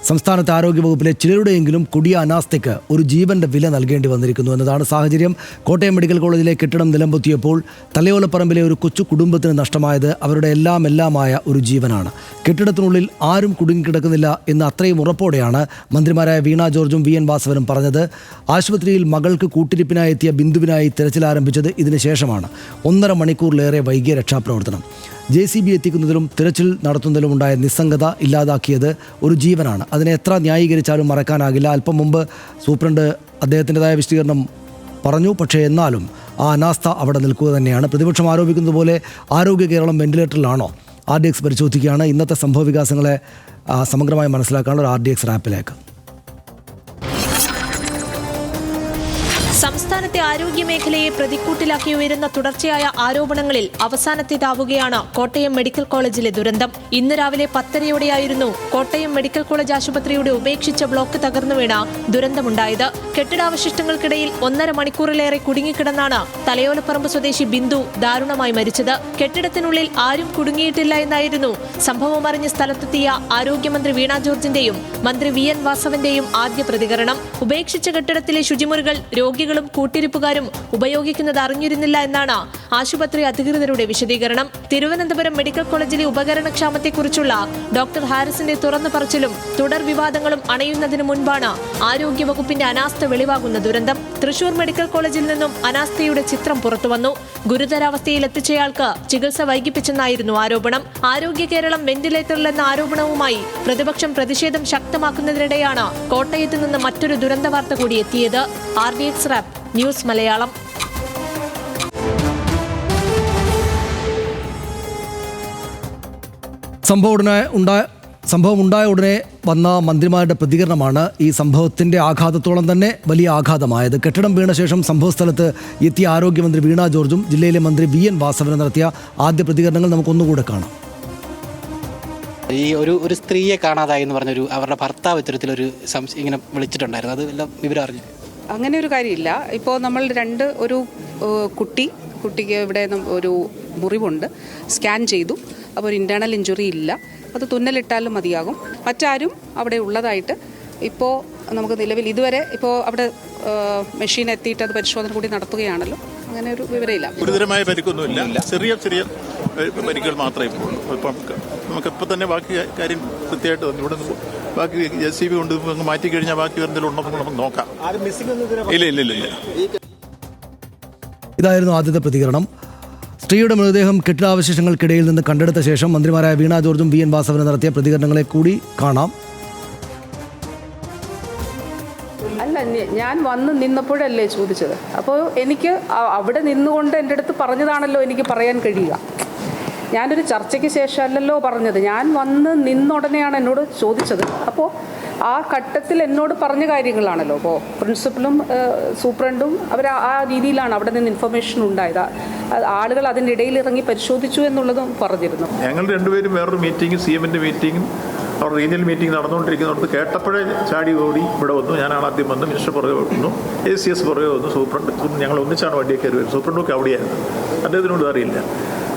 സംസ്ഥാനത്തെ ആരോഗ്യവകുപ്പിലെ ചിലരുടെയെങ്കിലും കൊടിയ അനാസ്ഥയ്ക്ക് ഒരു ജീവന്റെ വില നൽകേണ്ടി വന്നിരിക്കുന്നു എന്നതാണ് സാഹചര്യം. കോട്ടയം മെഡിക്കൽ കോളേജിലെ കെട്ടിടം നിലംപൊത്തിയപ്പോൾ തലയോലപ്പറമ്പിലെ ഒരു കൊച്ചു കുടുംബത്തിന് നഷ്ടമായത് അവരുടെ എല്ലാമായ ഒരു ജീവനാണ്. കെട്ടിടത്തിനുള്ളിൽ ആരും കുടുങ്ങിക്കിടക്കുന്നില്ല എന്ന് അത്രയും ഉറപ്പോടെയാണ് മന്ത്രിമാരായ വീണ ജോർജും വി എൻ വാസവനും പറഞ്ഞത്. ആശുപത്രിയിൽ മകൾക്ക് കൂട്ടിരിപ്പിനായി എത്തിയ ബിന്ദുവിനായി തിരച്ചിൽ ആരംഭിച്ചത് ഇതിന് ശേഷമാണ്. 1.5 മണിക്കൂറിലേറെ വൈകിയ രക്ഷാപ്രവർത്തനം. JCB എത്തിക്കുന്നതിലും തിരച്ചിൽ നടത്തുന്നതിലും ഉണ്ടായ നിസ്സംഗത ഇല്ലാതാക്കിയത് ഒരു ജീവനാണ്. അതിനെ എത്ര ന്യായീകരിച്ചാലും മറക്കാനാകില്ല. അല്പം മുമ്പ് സൂപ്രണ്ട് അദ്ദേഹത്തിൻ്റെതായ വിശദീകരണം പറഞ്ഞു. പക്ഷേ എന്നാലും ആ അനാസ്ഥ അവിടെ നിൽക്കുക തന്നെയാണ്. പ്രതിപക്ഷം ആരോപിക്കുന്നത് പോലെ ആരോഗ്യ കേരളം വെന്റിലേറ്ററിലാണോ? RDX പരിശോധിക്കുകയാണ്. ഇന്നത്തെ സംഭവ വികാസങ്ങളെ സമഗ്രമായി മനസ്സിലാക്കാനുള്ള RDX ആപ്പിലേക്ക്. സംസ്ഥാനത്തെ ആരോഗ്യ മേഖലയെ പ്രതിക്കൂട്ടിലാക്കി ഉയരുന്ന തുടർച്ചയായ ആരോപണങ്ങളിൽ അവസാനത്തേതാവുകയാണ് കോട്ടയം മെഡിക്കൽ കോളേജിലെ ദുരന്തം. ഇന്ന് രാവിലെ 10:30യോടെയായിരുന്നു കോട്ടയം മെഡിക്കൽ കോളേജ് ആശുപത്രിയുടെ ഉപേക്ഷിച്ച ബ്ലോക്ക് തകർന്നു വീണ ദുരന്തമുണ്ടായത്. കെട്ടിടാവശിഷ്ടങ്ങൾക്കിടയിൽ 1.5 മണിക്കൂറിലേറെ കുടുങ്ങിക്കിടന്നാണ് തലയോലപ്പറമ്പ് സ്വദേശി ബിന്ദു ദാരുണമായി മരിച്ചത്. കെട്ടിടത്തിനുള്ളിൽ ആരും കുടുങ്ങിയിട്ടില്ല എന്നായിരുന്നു സംഭവം അറിഞ്ഞ് സ്ഥലത്തെത്തിയ ആരോഗ്യമന്ത്രി വീണ ജോർജിന്റെയും മന്ത്രി വി എൻ വാസവന്റെയും ആദ്യ പ്രതികരണം. ഉപേക്ഷിച്ച കെട്ടിടത്തിലെ ശുചിമുറികൾ രോഗികളും കൂട്ടിരിപ്പുകാരും ഉപയോഗിക്കുന്നത് അറിഞ്ഞിരുന്നില്ല എന്നാണ് ആശുപത്രി അധികൃതരുടെ വിശദീകരണം. തിരുവനന്തപുരം മെഡിക്കൽ കോളേജിലെ ഉപകരണക്ഷാമത്തെക്കുറിച്ചുള്ള ഡോക്ടർ ഹാരിസിന്റെ തുറന്നു പറച്ചിലും തുടർ വിവാദങ്ങളും അണയുന്നതിന് മുൻപാണ് ആരോഗ്യവകുപ്പിന്റെ അനാസ്ഥ വെളിവാകുന്ന ദുരന്തം. തൃശൂർ മെഡിക്കൽ കോളേജിൽ നിന്നും അനാസ്ഥയുടെ ചിത്രം പുറത്തുവന്നു. ഗുരുതരാവസ്ഥയിൽ എത്തിച്ചയാൾക്ക് ചികിത്സ വൈകിപ്പിച്ചെന്നായിരുന്നു ആരോപണം. ആരോഗ്യ കേരളം വെന്റിലേറ്ററിലെന്ന ആരോപണവുമായി പ്രതിപക്ഷം പ്രതിഷേധം ശക്തമാക്കുന്നതിനിടെയാണ് കോട്ടയത്ത് നിന്ന് മറ്റൊരു ദുരന്ത വാർത്ത കൂടി എത്തിയത്. RDX news Malayalam. സംഭവം ഉണ്ടായ ഉടനെ വന്ന മന്ത്രിമാരുടെ പ്രതികരണമാണ് ഈ സംഭവത്തിൻ്റെ ആഘാതത്തോളം തന്നെ വലിയ ആഘാതമായത്. കെട്ടിടം വീണ ശേഷം സംഭവസ്ഥലത്ത് എത്തിയ ആരോഗ്യമന്ത്രി വീണ ജോർജും ജില്ലയിലെ മന്ത്രി വി എൻ വാസവനും നടത്തിയ ആദ്യ പ്രതികരണങ്ങൾ നമുക്കൊന്നുകൂടെ കാണാം. ഈ ഒരു സ്ത്രീയെ കാണാതായി എന്ന് പറഞ്ഞൊരു അവരുടെ ഭർത്താവ് ഇത്തരത്തിലൊരു ഇങ്ങനെ വിളിച്ചിട്ടുണ്ടായിരുന്നു. അത് എല്ലാം വിവരം അറിഞ്ഞു. അങ്ങനെ ഒരു കാര്യമില്ല. ഇപ്പോൾ നമ്മൾ ഒരു കുട്ടിക്ക് ഇവിടെ ഒരു മുറിവുണ്ട്, സ്കാൻ ചെയ്തു. അപ്പോൾ ഒരു ഇൻറ്റേർണൽ ഇഞ്ചുറി ഇല്ല. അത് തുന്നലിട്ടാലും മതിയാകും. മറ്റാരും അവിടെ ഉള്ളതായിട്ട് ഇപ്പോൾ നമുക്ക് നിലവിൽ ഇതുവരെ ഇപ്പോൾ അവിടെ മെഷീൻ എത്തിയിട്ട് അത് പരിശോധന കൂടി നടത്തുകയാണല്ലോ. അങ്ങനെ ഒരു വിവരമില്ല. ഗുരുതരമായ പരിക്കൊന്നുമില്ല. ചെറിയ പരിക്കുകൾ മാത്രമേ ഇപ്പോൾ നമുക്കിപ്പോൾ തന്നെ ബാക്കി കാര്യം കൃത്യമായിട്ട് വന്നു. ഇവിടെ ബാക്കി JCB കൊണ്ട് മാറ്റി കഴിഞ്ഞാൽ ബാക്കി എന്തെങ്കിലും ഉണ്ടോ നമുക്ക് നോക്കാം. ഇല്ല. ഇതായിരുന്നു ആദ്യത്തെ പ്രതികരണം. സ്ത്രീയുടെ മൃതദേഹം കെട്ടിടാവശിഷ്ടങ്ങൾക്കിടയിൽ നിന്ന് കണ്ടെടുത്ത ശേഷം മന്ത്രിമാരായ വീണ ജോർജും വി എൻ വാസവനും നടത്തിയ പ്രതികരണങ്ങളെ കൂടി കാണാം. അല്ല, ഞാൻ വന്ന് നിന്നപ്പോഴല്ലേ ചോദിച്ചത്. അപ്പോൾ എനിക്ക് അവിടെ നിന്നുകൊണ്ട് എൻ്റെ അടുത്ത് പറഞ്ഞതാണല്ലോ എനിക്ക് പറയാൻ കഴിയുക. ഞാനൊരു ചർച്ചയ്ക്ക് ശേഷമല്ലല്ലോ പറഞ്ഞത്. ഞാൻ വന്ന് നിന്നുടനെയാണ് എന്നോട് ചോദിച്ചത്. അപ്പോൾ ആ ഘട്ടത്തിൽ എന്നോട് പറഞ്ഞ കാര്യങ്ങളാണല്ലോ. അപ്പോൾ പ്രിൻസിപ്പലും സൂപ്രണ്ടും അവർ ആ രീതിയിലാണ് അവിടെ നിന്ന് ഇൻഫർമേഷൻ ഉണ്ടായത്. ആളുകൾ അതിൻ്റെ ഇടയിൽ ഇറങ്ങി പരിശോധിച്ചു എന്നുള്ളതും പറഞ്ഞിരുന്നു. ഞങ്ങൾ രണ്ടുപേരും വേറൊരു മീറ്റിംഗ് CMന്റെ മീറ്റിംഗും അവർ റീജിയണൽ മീറ്റിംഗ് നടന്നുകൊണ്ടിരിക്കുന്നിടത്ത് കേട്ടപ്പോഴേ ചാടി ഓടി ഇവിടെ വന്നു. ഞാനാണ് ആദ്യം വന്ന് മിനിസ്റ്റർ പുറകെ വന്നു, ACS പുറകെ വന്നു, സൂപ്രണ്ട്. ഞങ്ങൾ ഒന്നിച്ചാണ് വണ്ടിയെ കയറി വരുന്നത്. സൂപ്രണ്ടൊക്കെ അവിടെയായിരുന്നു, അദ്ദേഹത്തിനോട് അറിയില്ല.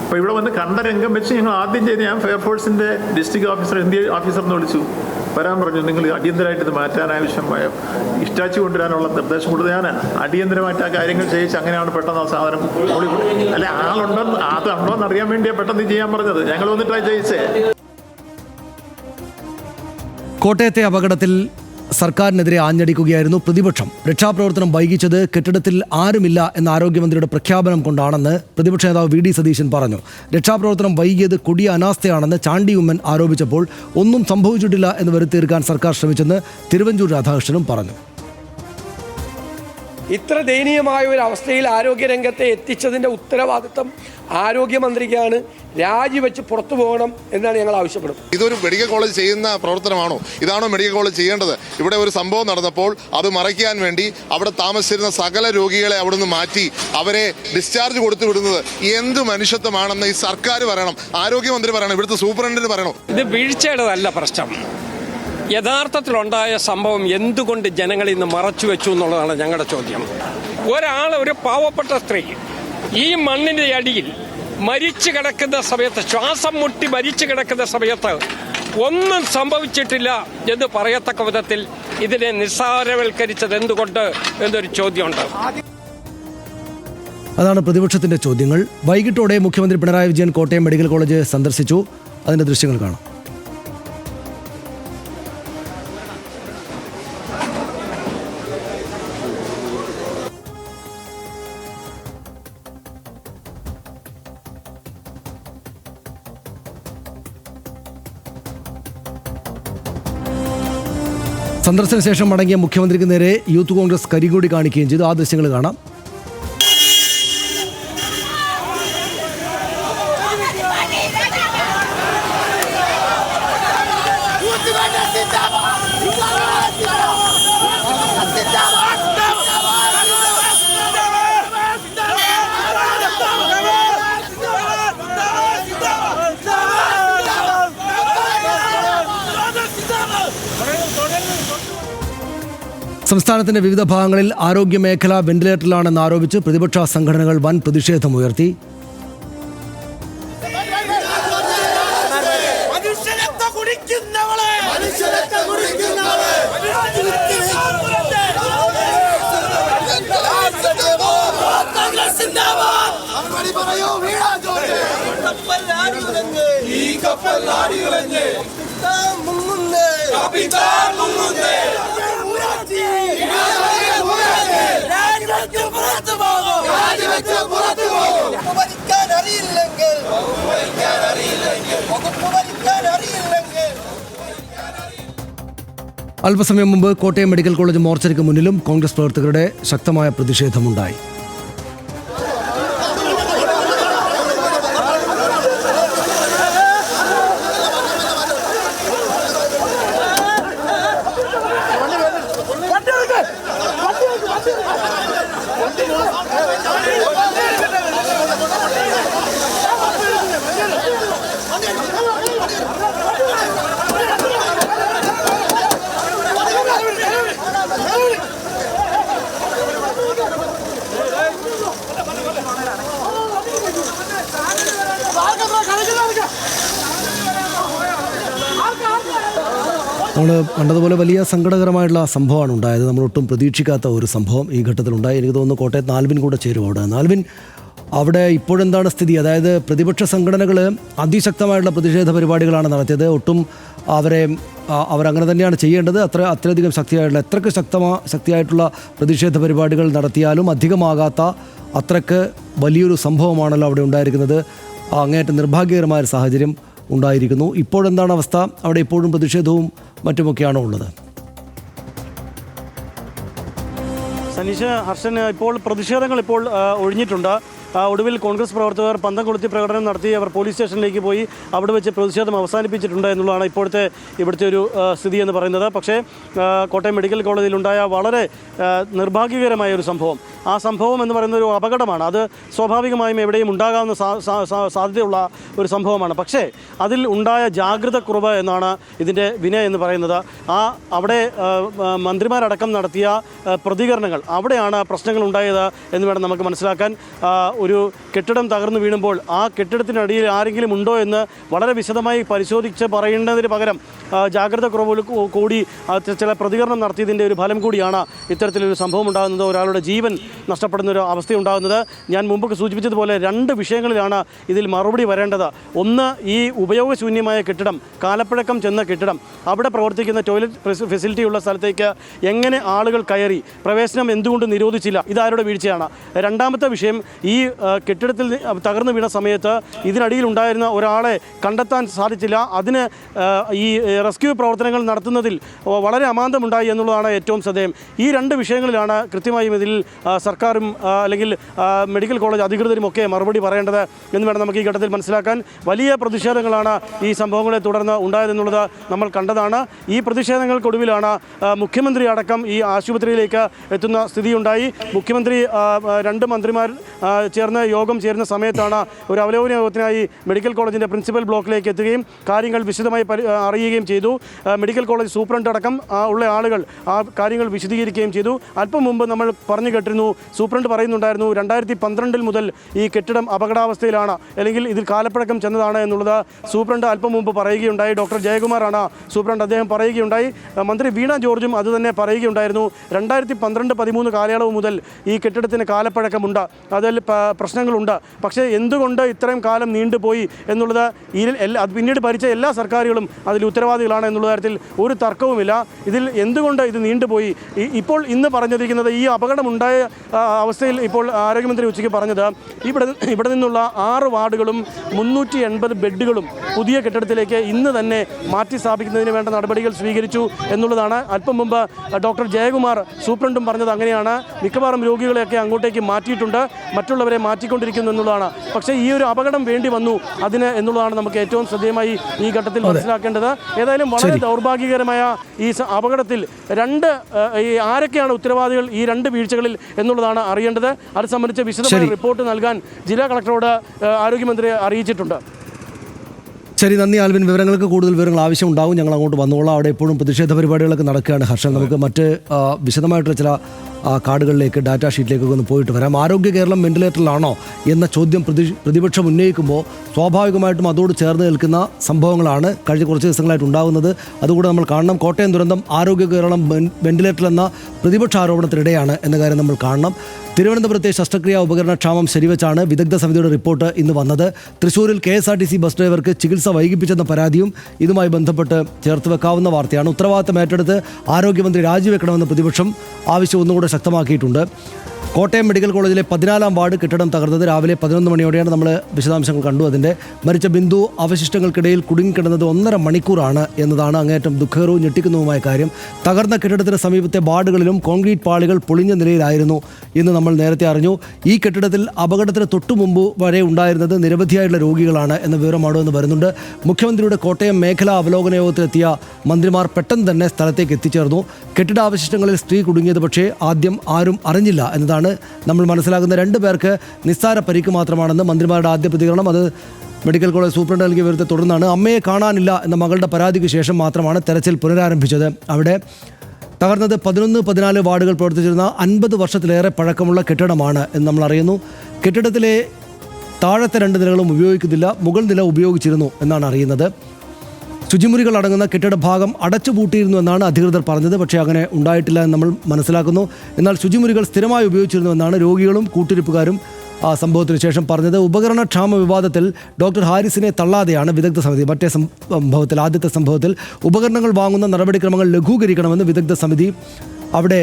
അപ്പോൾ ഇവിടെ വന്ന് കണ്ട രംഗം വെച്ച് ഞങ്ങൾ ആദ്യം ചെയ്ത് ഞാൻ ഫയർഫോഴ്സിൻ്റെ ഡിസ്ട്രിക്ട് ഓഫീസർ ഓഫീസർ എന്ന് വിളിച്ചു വരാൻ പറഞ്ഞു. നിങ്ങൾ അടിയന്തരമായിട്ട് ഇത് മാറ്റാൻ ആവശ്യമായ ഇഷ്ടാച്ചി കൊണ്ടുവരാനുള്ള നിർദ്ദേശം കൊടുത്ത് ഞാൻ അടിയന്തരമായിട്ട് ആ കാര്യങ്ങൾ ചെയ്യിച്ച് അങ്ങനെയാണ് പെട്ടെന്ന് ആ സാധനം അല്ലെ അതുണ്ടോന്ന് അറിയാൻ വേണ്ടിയാണ് പെട്ടെന്ന് ചെയ്യാൻ പറഞ്ഞത്. ഞങ്ങൾ വന്നിട്ടാണ് ചെയ്യിച്ചേ. കോട്ടയത്തെ അപകടത്തിൽ സർക്കാരിനെതിരെ ആഞ്ഞടിക്കുകയായിരുന്നു പ്രതിപക്ഷം. രക്ഷാപ്രവർത്തനം വൈകിച്ചത് കെട്ടിടത്തിൽ ആരുമില്ല എന്ന ആരോഗ്യമന്ത്രിയുടെ പ്രഖ്യാപനം കൊണ്ടാണെന്ന് പ്രതിപക്ഷ നേതാവ് VD സതീശൻ പറഞ്ഞു. രക്ഷാപ്രവർത്തനം വൈകിയത് കൊടിയ അനാസ്ഥയാണെന്ന് ചാണ്ടി ഉമ്മൻ ആരോപിച്ചപ്പോൾ ഒന്നും സംഭവിച്ചിട്ടില്ല എന്ന് വരുത്തിത്തീർക്കാൻ സർക്കാർ ശ്രമിച്ചെന്ന് തിരുവഞ്ചൂർ രാധാകൃഷ്ണനും പറഞ്ഞു. ഇത്ര ദയനീയമായ ഒരു അവസ്ഥയിൽ ആരോഗ്യരംഗത്തെ എത്തിച്ചതിൻ്റെ ഉത്തരവാദിത്വം ആരോഗ്യമന്ത്രിക്കാണ്. രാജിവെച്ച് പുറത്തു പോകണം എന്നാണ് ഞങ്ങൾ ആവശ്യപ്പെടുന്നത്. ഇതൊരു മെഡിക്കൽ കോളേജ് ചെയ്യുന്ന പ്രവർത്തനമാണോ? ഇതാണോ മെഡിക്കൽ കോളേജ് ചെയ്യേണ്ടത്? ഇവിടെ ഒരു സംഭവം നടന്നപ്പോൾ അത് മറയ്ക്കാൻ വേണ്ടി അവിടെ താമസിച്ചിരുന്ന സകല രോഗികളെ അവിടുന്ന് മാറ്റി അവരെ ഡിസ്ചാർജ് കൊടുത്തു വിടുന്നത് എന്ത് മനുഷ്യത്വമാണെന്ന് ഈ സർക്കാർ പറയണം, ആരോഗ്യമന്ത്രി പറയണം, ഇവിടുത്തെ സൂപ്രണ്ടിന് പറയണം. ഇത് വീഴ്ചയുടേതല്ല പ്രശ്നം. യഥാർത്ഥത്തിലുണ്ടായ സംഭവം എന്തുകൊണ്ട് ജനങ്ങളിൽ നിന്ന് മറച്ചു വെച്ചു എന്നുള്ളതാണ് ഞങ്ങളുടെ ചോദ്യം. ഒരു പാവപ്പെട്ട സ്ത്രീ ഈ മണ്ണിന്റെ അടിയിൽ മരിച്ചു കിടക്കുന്ന സമയത്ത്, ശ്വാസം മുട്ടി മരിച്ചു കിടക്കുന്ന സമയത്ത് ഒന്നും സംഭവിച്ചിട്ടില്ല എന്ന് പറയത്തക്ക വിധത്തിൽ ഇതിനെ നിസ്സാരവൽക്കരിച്ചത് എന്തുകൊണ്ട് എന്നൊരു ചോദ്യമുണ്ട്. അതാണ് പ്രതിപക്ഷത്തിന്റെ ചോദ്യങ്ങൾ. വൈകിട്ടോടെ മുഖ്യമന്ത്രി പിണറായി വിജയൻ കോട്ടയം മെഡിക്കൽ കോളേജ് സന്ദർശിച്ചു. അതിന്റെ ദൃശ്യങ്ങൾ കാണാം. സന്ദർശന ശേഷം മടങ്ങിയ മുഖ്യമന്ത്രിക്ക് നേരെ യൂത്ത് കോൺഗ്രസ് കരിങ്കൊടി കാണിക്കുകയും ചെയ്തു. ആ ദൃശ്യങ്ങൾ കാണാം. സംസ്ഥാനത്തിന്റെ വിവിധ ഭാഗങ്ങളിൽ ആരോഗ്യമേഖല വെന്റിലേറ്ററിലാണെന്ന് ആരോപിച്ച് പ്രതിപക്ഷ സംഘടനകൾ വൻ പ്രതിഷേധമുയർത്തി. അല്പസമയം മുമ്പ് കോട്ടയം മെഡിക്കൽ കോളേജ് മോർച്ചറിക്ക് മുന്നിലും കോൺഗ്രസ് പ്രവർത്തകരുടെ ശക്തമായ പ്രതിഷേധമുണ്ടായി. നമ്മൾ കണ്ടതുപോലെ വലിയ സങ്കടകരമായിട്ടുള്ള സംഭവമാണ് ഉണ്ടായത്. നമ്മളൊട്ടും പ്രതീക്ഷിക്കാത്ത ഒരു സംഭവം ഈ ഘട്ടത്തിലുണ്ടായി. എനിക്ക് തോന്നുന്നു കോട്ടയത്ത് നാൽവിൻ കൂടെ ചേരും അവിടെ. നാൽവിൻ, അവിടെ ഇപ്പോഴെന്താണ് സ്ഥിതി? അതായത് പ്രതിപക്ഷ സംഘടനകൾ അതിശക്തമായിട്ടുള്ള പ്രതിഷേധ പരിപാടികളാണ് നടത്തിയത്. ഒട്ടും അവരങ്ങനെ തന്നെയാണ് ചെയ്യേണ്ടത്. അത്രയധികം ശക്തിയായിട്ടുള്ള എത്രയ്ക്ക് ശക്തിയായിട്ടുള്ള പ്രതിഷേധ പരിപാടികൾ നടത്തിയാലും അധികമാകാത്ത അത്രയ്ക്ക് വലിയൊരു സംഭവമാണല്ലോ അവിടെ ഉണ്ടായിരിക്കുന്നത്. അങ്ങേയറ്റം നിർഭാഗ്യകരമായ ഒരു സാഹചര്യം ഉണ്ടായിരിക്കുന്നു. ഇപ്പോഴെന്താണ് അവസ്ഥ? അവിടെ ഇപ്പോഴും പ്രതിഷേധവും മറ്റുമൊക്കെയാണോ ഉള്ളത്? സനീഷ്, ഹർഷൻ, ഇപ്പോൾ പ്രതിഷേധങ്ങൾ ഇപ്പോൾ ഒഴിഞ്ഞിട്ടുണ്ട്. ഒടുവിൽ കോൺഗ്രസ് പ്രവർത്തകർ പന്തം കൊളുത്തി പ്രകടനം നടത്തി അവർ പോലീസ് സ്റ്റേഷനിലേക്ക് പോയി അവിടെ വെച്ച് പ്രതിഷേധം അവസാനിപ്പിച്ചിട്ടുണ്ട് എന്നുള്ളതാണ് ഇവിടുത്തെ ഒരു സ്ഥിതി എന്ന് പറയുന്നത്. പക്ഷേ കോട്ടയം മെഡിക്കൽ കോളേജിലുണ്ടായ വളരെ നിർഭാഗ്യകരമായ ഒരു സംഭവം, ആ സംഭവം എന്ന് പറയുന്ന ഒരു അപകടമാണ്. അത് സ്വാഭാവികമായും എവിടെയും ഉണ്ടാകാവുന്ന സാധ്യതയുള്ള ഒരു സംഭവമാണ്. പക്ഷേ അതിൽ ഉണ്ടായ ജാഗ്രതക്കുറവ് എന്നാണ് ഇതിൻ്റെ വിന എന്ന് പറയുന്നത്. അവിടെ മന്ത്രിമാരടക്കം നടത്തിയ പ്രതികരണങ്ങൾ, അവിടെയാണ് പ്രശ്നങ്ങൾ ഉണ്ടായത് എന്ന് വേണം നമുക്ക് മനസ്സിലാക്കാൻ. ഒരു കെട്ടിടം തകർന്നു വീണുമ്പോൾ ആ കെട്ടിടത്തിനടിയിൽ ആരെങ്കിലും ഉണ്ടോ എന്ന് വളരെ വിശദമായി പരിശോധിച്ച് പറയേണ്ടതിന് പകരം ജാഗ്രത കുറവ് കൂടി ചില പ്രതികരണം നടത്തിയതിൻ്റെ ഒരു ഫലം കൂടിയാണ് ഇത്തരത്തിലൊരു സംഭവം ഉണ്ടാകുന്നത്, ഒരാളുടെ ജീവൻ നഷ്ടപ്പെടുന്നൊരു അവസ്ഥയുണ്ടാകുന്നത്. ഞാൻ മുമ്പ് സൂചിപ്പിച്ചതുപോലെ 2 വിഷയങ്ങളിലാണ് ഇതിൽ മറുപടി വരേണ്ടത്. ഒന്ന്, ഈ ഉപയോഗശൂന്യമായ കെട്ടിടം, കാലപ്പഴക്കം ചെന്ന കെട്ടിടം, അവിടെ പ്രവർത്തിക്കുന്ന ടോയ്ലറ്റ് ഫെസിലിറ്റി ഉള്ള സ്ഥലത്തേക്ക് എങ്ങനെ ആളുകൾ കയറി, പ്രവേശനം എന്തുകൊണ്ട് നിരോധിച്ചില്ല, ഇതാരുടെ വീഴ്ചയാണ്. രണ്ടാമത്തെ വിഷയം, ഈ കെട്ടിടത്തിൽ തകർന്നു വീണ സമയത്ത് ഇതിനടിയിലുണ്ടായിരുന്ന ഒരാളെ കണ്ടെത്താൻ സാധിച്ചില്ല. അതിന് ഈ റെസ്ക്യൂ പ്രവർത്തനങ്ങൾ നടത്തുന്നതിൽ വളരെ അമാന്തമുണ്ടായി എന്നുള്ളതാണ് ഏറ്റവും ശ്രദ്ധേയം. ഈ 2 വിഷയങ്ങളിലാണ് കൃത്യമായും ഇതിൽ സർക്കാരും അല്ലെങ്കിൽ മെഡിക്കൽ കോളേജ് അധികൃതരും ഒക്കെ മറുപടി പറയേണ്ടത് എന്ന് വേണം നമുക്ക് ഈ ഘട്ടത്തിൽ മനസ്സിലാക്കാൻ. വലിയ പ്രതിഷേധങ്ങളാണ് ഈ സംഭവങ്ങളെ തുടർന്ന് ഉണ്ടായതെന്നുള്ളത് നമ്മൾ കണ്ടതാണ്. ഈ പ്രതിഷേധങ്ങൾക്കൊടുവിലാണ് മുഖ്യമന്ത്രി അടക്കം ഈ ആശുപത്രിയിലേക്ക് എത്തുന്ന സ്ഥിതിയുണ്ടായി. മുഖ്യമന്ത്രി 2 മന്ത്രിമാർ ചേർന്ന് യോഗം ചേരുന്ന സമയത്താണ് ഒരു അവലോകന യോഗത്തിനായി മെഡിക്കൽ കോളേജിൻ്റെ പ്രിൻസിപ്പൽ ബ്ലോക്കിലേക്ക് എത്തുകയും കാര്യങ്ങൾ വിശദമായി അറിയുകയും ചെയ്തു. മെഡിക്കൽ കോളേജ് സൂപ്രണ്ട് അടക്കം ഉള്ള ആളുകൾ ആ കാര്യങ്ങൾ വിശദീകരിക്കുകയും ചെയ്തു. അല്പം മുമ്പ് നമ്മൾ പറഞ്ഞു കേട്ടിരുന്നു, സൂപ്രണ്ട് പറയുന്നുണ്ടായിരുന്നു 2012 മുതൽ ഈ കെട്ടിടം അപകടാവസ്ഥയിലാണ്, അല്ലെങ്കിൽ ഇതിൽ കാലപ്പഴക്കം ചെന്നതാണ് എന്നുള്ളത് സൂപ്രണ്ട് അല്പം മുമ്പ് പറയുകയുണ്ടായി. ഡോക്ടർ ജയകുമാറാണ് സൂപ്രണ്ട്, അദ്ദേഹം പറയുകയുണ്ടായി. മന്ത്രി വീണ ജോർജും അത് തന്നെ പറയുകയുണ്ടായിരുന്നു. 2012-13 കാലയളവ് മുതൽ ഈ കെട്ടിടത്തിന് കാലപ്പഴക്കമുണ്ട്, അതിൽ പ്രശ്നങ്ങളുണ്ട്. പക്ഷേ എന്തുകൊണ്ട് ഇത്രയും കാലം നീണ്ടുപോയി എന്നുള്ളത് പിന്നീട് ഭരിച്ച എല്ലാ സർക്കാരുകളും അതിൽ ഉത്തരവാദികളാണ് എന്നുള്ള കാര്യത്തിൽ ഒരു തർക്കവുമില്ല. ഇതിൽ എന്തുകൊണ്ട് ഇത് നീണ്ടുപോയി? ഇപ്പോൾ ഇന്ന് പറഞ്ഞിരിക്കുന്നത് ഈ അപകടമുണ്ടായ അവസ്ഥയിൽ ഇപ്പോൾ ആരോഗ്യമന്ത്രി ഉച്ചയ്ക്ക് പറഞ്ഞത് ഇവിടെ നിന്നുള്ള 6 വാർഡുകളും 380 ബെഡുകളും പുതിയ കെട്ടിടത്തിലേക്ക് ഇന്ന് തന്നെ മാറ്റി സ്ഥാപിക്കുന്നതിന് വേണ്ട നടപടികൾ സ്വീകരിച്ചു എന്നുള്ളതാണ്. അല്പം മുമ്പ് ഡോക്ടർ ജയകുമാർ സൂപ്രണ്ടും പറഞ്ഞത് അങ്ങനെയാണ്. മിക്കവാറും രോഗികളെയൊക്കെ അങ്ങോട്ടേക്ക് മാറ്റിയിട്ടുണ്ട്, മറ്റുള്ളവരെ മാറ്റിക്കൊണ്ടിരിക്കുന്നു എന്നുള്ളതാണ്. പക്ഷേ ഈ ഒരു അപകടം വേണ്ടി വന്നു അതിന് എന്നുള്ളതാണ് നമുക്ക് ഏറ്റവും ശ്രദ്ധേയമായി ഈ ഘട്ടത്തിൽ മനസ്സിലാക്കേണ്ടത്. ഏതായാലും വളരെ ദൗർഭാഗ്യകരമായ ഈ അപകടത്തിൽ ആരൊക്കെയാണ് ഉത്തരവാദികൾ ഈ 2 വീഴ്ചകളിൽ എന്നുള്ളതാണ് അറിയേണ്ടത്. അത് സംബന്ധിച്ച് വിശദമായ റിപ്പോർട്ട് നൽകാൻ ജില്ലാ കളക്ടറോട് ആരോഗ്യമന്ത്രി അറിയിച്ചിട്ടുണ്ട്. ശരി, നന്ദി ആൽവിൻ. വിവരങ്ങൾക്ക് കൂടുതൽ വിവരങ്ങൾ ആവശ്യമുണ്ടാകും, ഞങ്ങൾ അങ്ങോട്ട് വന്നോളാം. അവിടെ എപ്പോഴും പ്രതിഷേധ പരിപാടികളൊക്കെ നടക്കുകയാണ്. ഹർഷൻ, നമുക്ക് മറ്റ് വിശദമായിട്ടുള്ള ചില കാർഡുകളിലേക്ക്, ഡാറ്റാ ഷീറ്റിലേക്കൊക്കെ ഒന്ന് പോയിട്ട് വരാം. ആരോഗ്യ കേരളം വെന്റിലേറ്ററിലാണോ എന്ന ചോദ്യം പ്രതിപക്ഷം ഉന്നയിക്കുമ്പോൾ സ്വാഭാവികമായിട്ടും അതോട് ചേർന്ന് നിൽക്കുന്ന സംഭവങ്ങളാണ് കഴിഞ്ഞ കുറച്ച് ദിവസങ്ങളായിട്ട് ഉണ്ടാകുന്നത്. അതുകൂടെ നമ്മൾ കാണണം. കോട്ടയം ദുരന്തം ആരോഗ്യ കേരളം വെന്റിലേറ്ററിലെന്ന പ്രതിപക്ഷ ആരോപണത്തിനിടെയാണ് എന്ന കാര്യം നമ്മൾ കാണണം. തിരുവനന്തപുരത്തെ ശസ്ത്രക്രിയാ ഉപകരണക്ഷാമം ശരിവെച്ചാണ് വിദഗ്ധ സമിതിയുടെ റിപ്പോർട്ട് ഇന്ന് വന്നത്. തൃശ്ശൂരിൽ KSRTC ബസ് ഡ്രൈവർക്ക് ചികിത്സ വൈകിപ്പിച്ചെന്ന പരാതിയും ഇതുമായി ബന്ധപ്പെട്ട് ചേർത്ത് വെക്കാവുന്ന വാർത്തയാണ്. ഉത്തരവാദിത്തം ഏറ്റെടുത്ത് ആരോഗ്യമന്ത്രി രാജിവെക്കണമെന്ന് പ്രതിപക്ഷം ആവശ്യം ഒന്നുകൂടെ ശക്തമാക്കിയിട്ടുണ്ട്. കോട്ടയം മെഡിക്കൽ കോളേജിലെ 14-ാം വാർഡ് കെട്ടിടം തകർന്നത് രാവിലെ 11 മണിയോടെയാണ്. നമ്മൾ വിശദാംശങ്ങൾ കണ്ടു. അതിൻ്റെ മരിച്ച ബിന്ദു അവശിഷ്ടങ്ങൾക്കിടയിൽ കുടുങ്ങിക്കിടന്നത് 1.5 മണിക്കൂറാണ് എന്നതാണ് അങ്ങേയറ്റം ദുഃഖകരവും ഞെട്ടിക്കുന്നതുമായ കാര്യം. തകർന്ന കെട്ടിടത്തിന് സമീപത്തെ വാർഡുകളിലും കോൺക്രീറ്റ് പാളികൾ പൊളിഞ്ഞ നിലയിലായിരുന്നു എന്ന് നമ്മൾ നേരത്തെ അറിഞ്ഞു. ഈ കെട്ടിടത്തിൽ അപകടത്തിന് തൊട്ടു മുമ്പ് വരെ ഉണ്ടായിരുന്നത് നിരവധിയായിട്ടുള്ള രോഗികളാണ് എന്ന വിവരമാണ് എന്ന് വരുന്നുണ്ട്. മുഖ്യമന്ത്രിയുടെ കോട്ടയം മേഖലാ അവലോകന യോഗത്തിലെത്തിയ മന്ത്രിമാർ പെട്ടെന്ന് തന്നെ സ്ഥലത്തേക്ക് എത്തിച്ചേർന്നു. കെട്ടിടാവശിഷ്ടങ്ങളിൽ സ്ത്രീ കുടുങ്ങിയത് പക്ഷേ ആദ്യം ആരും അറിഞ്ഞില്ല എന്നതാണ് നമ്മൾ മനസ്സിലാക്കുന്ന. 2 പേർക്ക് നിസ്സാര പരിക്ക് മാത്രമാണെന്ന് മന്ത്രിമാരുടെ ആദ്യ പ്രതികരണം. അത് മെഡിക്കൽ കോളേജ് സൂപ്രണ്ട് നൽകിയ വിവരത്തെ തുടർന്നാണ്. അമ്മയെ കാണാനില്ല എന്ന മകളുടെ പരാതിക്ക് ശേഷം മാത്രമാണ് തെരച്ചിൽ പുനരാരംഭിച്ചത്. അവിടെ തകർന്നത് 11-14 വാർഡുകൾ പ്രവർത്തിച്ചിരുന്ന 50 വർഷത്തിലേറെ പഴക്കമുള്ള കെട്ടിടമാണ് എന്ന് നമ്മൾ അറിയുന്നു. കെട്ടിടത്തിലെ താഴത്തെ 2 നിലകളും ഉപയോഗിക്കുന്നില്ല, മുകൾ നില ഉപയോഗിച്ചിരുന്നു എന്നാണ് അറിയുന്നത്. ശുചിമുറികൾ അടങ്ങുന്ന കെട്ടിട ഭാഗം അടച്ചുപൂട്ടിയിരുന്നു എന്നാണ് അധികൃതർ പറഞ്ഞത്. പക്ഷേ അങ്ങനെ ഉണ്ടായിട്ടില്ല എന്ന് നമ്മൾ മനസ്സിലാക്കുന്നു. എന്നാൽ ശുചിമുറികൾ സ്ഥിരമായി ഉപയോഗിച്ചിരുന്നുവെന്നാണ് രോഗികളും കൂട്ടിരിപ്പുകാരും ആ സംഭവത്തിന് ശേഷം പറഞ്ഞത്. ഉപകരണക്ഷാമ വിവാദത്തിൽ ഡോക്ടർ ഹാരിസിനെ തള്ളാതെയാണ് വിദഗ്ധ സമിതി. ആദ്യത്തെ സംഭവത്തിൽ ഉപകരണങ്ങൾ വാങ്ങുന്ന നടപടിക്രമങ്ങൾ ലഘൂകരിക്കണമെന്ന് വിദഗ്ധ സമിതി അവിടെ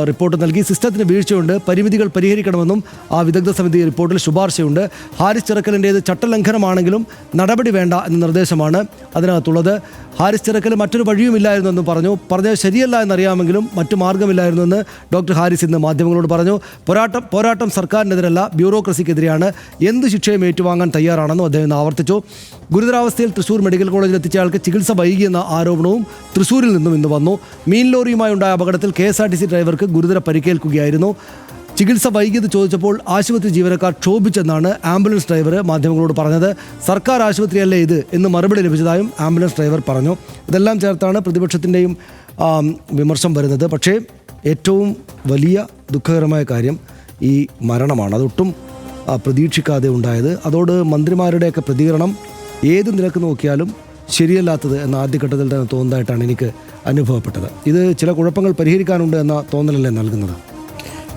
റിപ്പോർട്ട് നൽകി. സിസ്റ്റത്തിന് വീഴ്ചയുണ്ട്, പരിമിതികൾ പരിഹരിക്കണമെന്നും ആ വിദഗ്ധ സമിതി റിപ്പോർട്ടിൽ ശുപാർശയുണ്ട്. ഹാരിസ് ചിറക്കലിൻ്റേത് ചട്ടലംഘനമാണെങ്കിലും നടപടി വേണ്ട എന്ന നിർദ്ദേശമാണ് അതിനകത്തുള്ളത്. ഹാരിസ് ചിറക്കൽ മറ്റൊരു വഴിയുമില്ലായിരുന്നെന്ന് പറഞ്ഞത് ശരിയല്ല എന്നറിയാമെങ്കിലും മറ്റു മാർഗമില്ലായിരുന്നുവെന്ന് ഡോക്ടർ ഹാരിസ് ഇന്ന് മാധ്യമങ്ങളോട് പറഞ്ഞു. പോരാട്ടം സർക്കാരിനെതിരല്ല, ബ്യൂറോക്രസിക്കെതിരെയാണ്. എന്ത് ശിക്ഷയും ഏറ്റുവാങ്ങാൻ തയ്യാറാണെന്നും അദ്ദേഹം ആവർത്തിച്ചു. ഗുരുതരാവസ്ഥയിൽ തൃശ്ശൂർ മെഡിക്കൽ കോളേജിൽ എത്തിച്ച ആൾക്ക് ചികിത്സ വൈകിയെന്ന ആരോപണവും തൃശ്ശൂരിൽ നിന്നും ഇന്ന് വന്നു. മീൻ ലോറിയുമായി ഉണ്ടായ അപകടത്തിൽ KSRTC ഡ്രൈവർക്ക് ഗുരുതര പരിക്കേൽക്കുകയായിരുന്നു. ചികിത്സ വൈകിയത് ചോദിച്ചപ്പോൾ ആശുപത്രി ജീവനക്കാർ ക്ഷോഭിച്ചെന്നാണ് ആംബുലൻസ് ഡ്രൈവർ മാധ്യമങ്ങളോട് പറഞ്ഞത്. സർക്കാർ ആശുപത്രിയല്ലേ ഇത് എന്ന് മറുപടി ലഭിച്ചതായും ആംബുലൻസ് ഡ്രൈവർ പറഞ്ഞു. ഇതെല്ലാം ചേർത്താണ് പ്രതിപക്ഷത്തിൻ്റെയും വിമർശനം വരുന്നത്. പക്ഷേ ഏറ്റവും വലിയ ദുഃഖകരമായ കാര്യം ഈ മരണമാണ്. അതൊട്ടും പ്രതീക്ഷിക്കാതെ ഉണ്ടായത്. അതോട് മന്ത്രിമാരുടെയൊക്കെ പ്രതികരണം ഏത് നിലക്ക് നോക്കിയാലും ശരിയല്ലാത്തത് എന്ന ആദ്യഘട്ടത്തിൽ തന്നെ തോന്നുന്നതായിട്ടാണ് എനിക്ക് അനുഭവപ്പെട്ടത്. ഇത് ചില കുഴപ്പങ്ങൾ പരിഹരിക്കാനുണ്ട് എന്ന തോന്നലല്ലേ നൽകുന്നത്?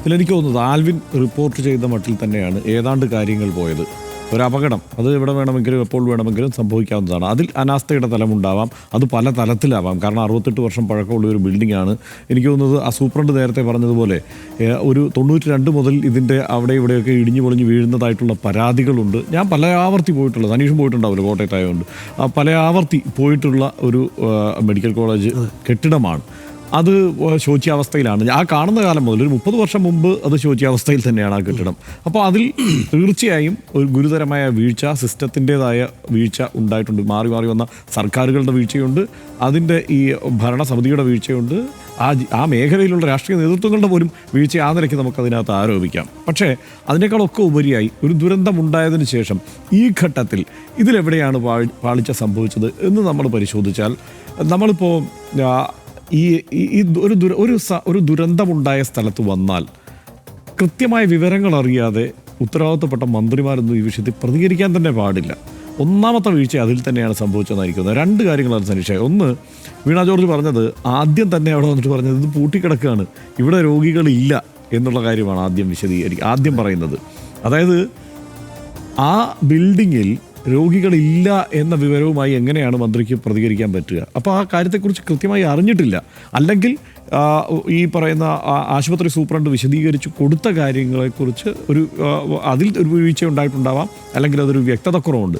ഇതിലെനിക്ക് തോന്നുന്നത് ആൽവിൻ റിപ്പോർട്ട് ചെയ്ത മട്ടിൽ തന്നെയാണ് ഏതാണ്ട് കാര്യങ്ങൾ പോയത്. ഒരപകടം അത് എവിടെ വേണമെങ്കിലും എപ്പോൾ വേണമെങ്കിലും സംഭവിക്കാവുന്നതാണ്. അതിൽ അനാസ്ഥയുടെ തലമുണ്ടാവാം, അത് പല തലത്തിലാവാം. കാരണം 68 വർഷം പഴക്കമുള്ള ഒരു ബിൽഡിങ്ങാണ്. എനിക്ക് തോന്നുന്നത് ആ സൂപ്രണ്ട് നേരത്തെ പറഞ്ഞതുപോലെ ഒരു 92 മുതൽ ഇതിൻ്റെ അവിടെ ഇവിടെയൊക്കെ ഇടിഞ്ഞു പൊളിഞ്ഞ് വീഴുന്നതായിട്ടുള്ള പരാതികളുണ്ട്. ഞാൻ പല ആവർത്തി പോയിട്ടുള്ള, സനീഷും പോയിട്ടുണ്ടാവില്ല കോട്ടയത്തായതുകൊണ്ട്, പല ആവർത്തി പോയിട്ടുള്ള ഒരു മെഡിക്കൽ കോളേജ് കെട്ടിടമാണ്. അത് ശോച്യാവസ്ഥയിലാണ്. ആ കാണുന്ന കാലം മുതൽ ഒരു 30 വർഷം മുമ്പ് അത് ശോച്യാവസ്ഥയിൽ തന്നെയാണ് ആ കെട്ടിടം. അപ്പോൾ അതിൽ തീർച്ചയായും ഒരു ഗുരുതരമായ വീഴ്ച, സിസ്റ്റത്തിൻ്റെതായ വീഴ്ച ഉണ്ടായിട്ടുണ്ട്. മാറി മാറി വന്ന സർക്കാരുകളുടെ വീഴ്ചയുണ്ട്, അതിൻ്റെ ഈ ഭരണസമിതിയുടെ വീഴ്ചയുണ്ട്, ആ മേഖലയിലുള്ള രാഷ്ട്രീയ നേതൃത്വങ്ങളുടെ പോലും വീഴ്ച ആ നിലയ്ക്ക് നമുക്കതിനകത്ത് ആരോപിക്കാം. പക്ഷേ അതിനേക്കാളൊക്കെ ഉപരിയായി ഒരു ദുരന്തമുണ്ടായതിനു ശേഷം ഈ ഘട്ടത്തിൽ ഇതിലെവിടെയാണ് പാളിച്ച സംഭവിച്ചത് എന്ന് നമ്മൾ പരിശോധിച്ചാൽ, നമ്മളിപ്പോൾ ഒരു ദുരന്തമുണ്ടായ സ്ഥലത്ത് വന്നാൽ കൃത്യമായ വിവരങ്ങൾ അറിയാതെ ഉത്തരവാദിത്തപ്പെട്ട മന്ത്രിമാരൊന്നും ഈ വിഷയത്തിൽ പ്രതികരിക്കാൻ തന്നെ പാടില്ല. ഒന്നാമത്തെ വീഴ്ച അതിൽ തന്നെയാണ് സംഭവിച്ചതെന്നായിരിക്കുന്നത്. 2 കാര്യങ്ങളാണ് സനീഷ. ഒന്ന്, വീണ ജോർജ് പറഞ്ഞത് ആദ്യം തന്നെ അവിടെ വന്നിട്ട് പറഞ്ഞത് ഇത് പൂട്ടിക്കിടക്കുകയാണ്, ഇവിടെ രോഗികളില്ല എന്നുള്ള കാര്യമാണ് ആദ്യം പറയുന്നത്. അതായത് ആ ബിൽഡിങ്ങിൽ രോഗികളില്ല എന്ന വിവരവുമായി എങ്ങനെയാണ് മന്ത്രിക്ക് പ്രതികരിക്കാൻ പറ്റുക? അപ്പോൾ ആ കാര്യത്തെക്കുറിച്ച് കൃത്യമായി അറിഞ്ഞിട്ടില്ല. അല്ലെങ്കിൽ ഈ പറയുന്ന ആശുപത്രി സൂപ്രണ്ട് വിശദീകരിച്ച് കൊടുത്ത കാര്യങ്ങളെക്കുറിച്ച് അതിൽ ഒരു വീഴ്ച ഉണ്ടായിട്ടുണ്ടാവാം, അല്ലെങ്കിൽ അതൊരു വ്യക്തതക്കുറവുണ്ട്.